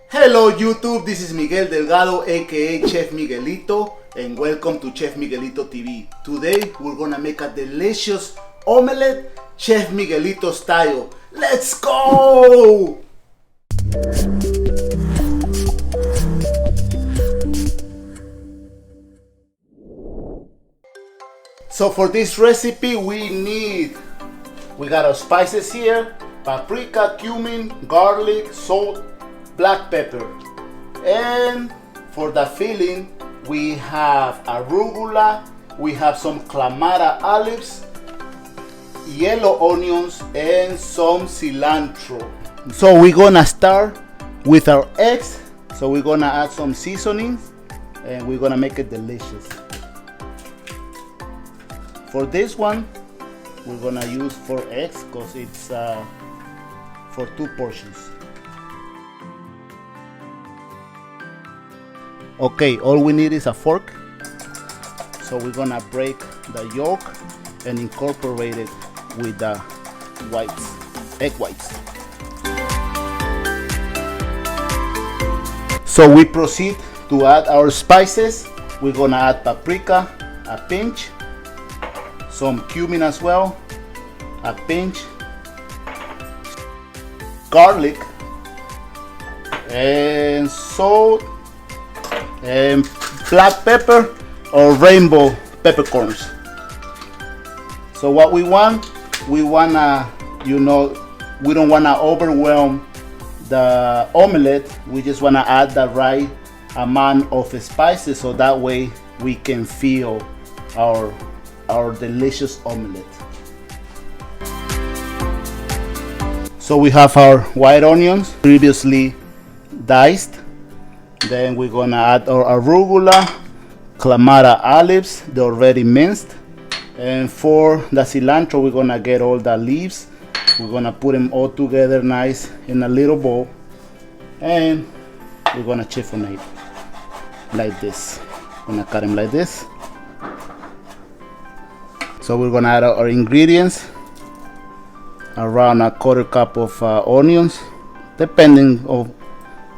Hello YouTube, this is Miguel Delgado aka Chef Miguelito and welcome to Chef Miguelito TV. Today we're gonna make a delicious omelette, Chef Miguelito style. Let's go! So for this recipe we got our spices here: paprika, cumin, garlic, salt, black pepper. And for the filling we have arugula, we have some kalamata olives, yellow onions, and some cilantro. So we're gonna start with our eggs. So we're gonna add some seasonings and we're gonna make it delicious. For this one we're gonna use 4 eggs because it's for 2 portions. Okay, all we need is a fork. So we're gonna break the yolk and incorporate it with the whites, egg whites. So we proceed to add our spices. We're gonna add paprika, a pinch, some cumin as well, a pinch, garlic, and salt, and black pepper or rainbow peppercorns. So what we wanna, we don't wanna overwhelm the omelette. We just wanna add the right amount of spices so that way we can feel our delicious omelette. So we have our white onions previously diced. Then we're gonna add our arugula, kalamata olives, they're already minced. And for the cilantro, we're gonna get all the leaves. We're gonna put them all together nice in a little bowl. And we're gonna chiffonate like this. Gonna cut them like this. So we're gonna add our ingredients. Around a 1/4 cup of onions, depending on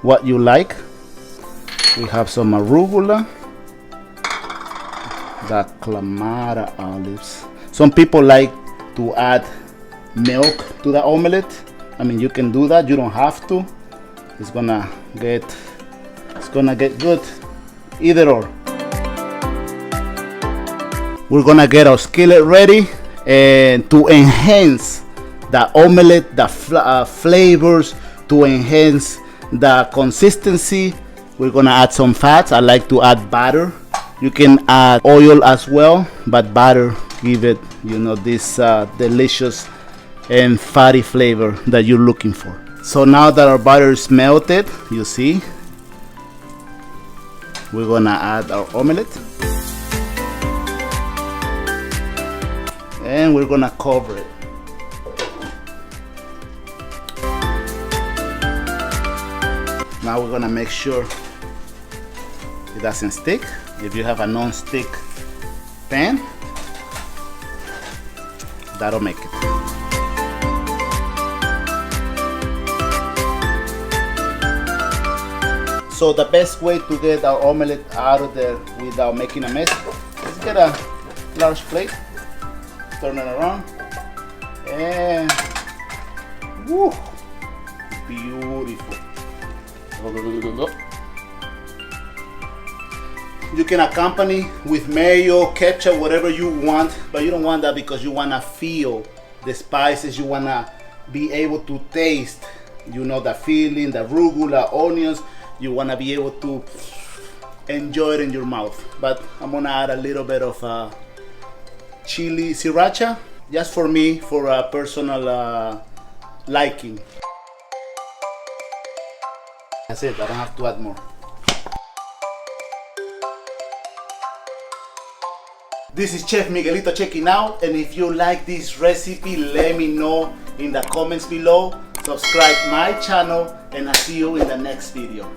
what you like. We have some arugula, the kalamata olives. Some people like to add milk to the omelette. I mean, you can do that, you don't have to. It's gonna get good either or. We're gonna get our skillet ready, and to enhance the omelette, the flavors, to enhance the consistency, we're gonna add some fats. I like to add butter. You can add oil as well, but butter give it, this delicious and fatty flavor that you're looking for. So now that our butter is melted, you see, we're gonna add our omelette. And we're gonna cover it. Now we're gonna make sure it doesn't stick. If you have a non-stick pan, that'll make it. So the best way to get our omelette out of there without making a mess is get a large plate, turn it around, and woo, beautiful. You can accompany with mayo, ketchup, whatever you want, but you don't want that because you want to feel the spices. You want to be able to taste, the filling, the arugula, onions. You want to be able to enjoy it in your mouth. But I'm going to add a little bit of chili sriracha, just for me, for a personal liking. That's it, I don't have to add more. This is Chef Miguelito checking out, and if you like this recipe, let me know in the comments below. Subscribe my channel, and I'll see you in the next video.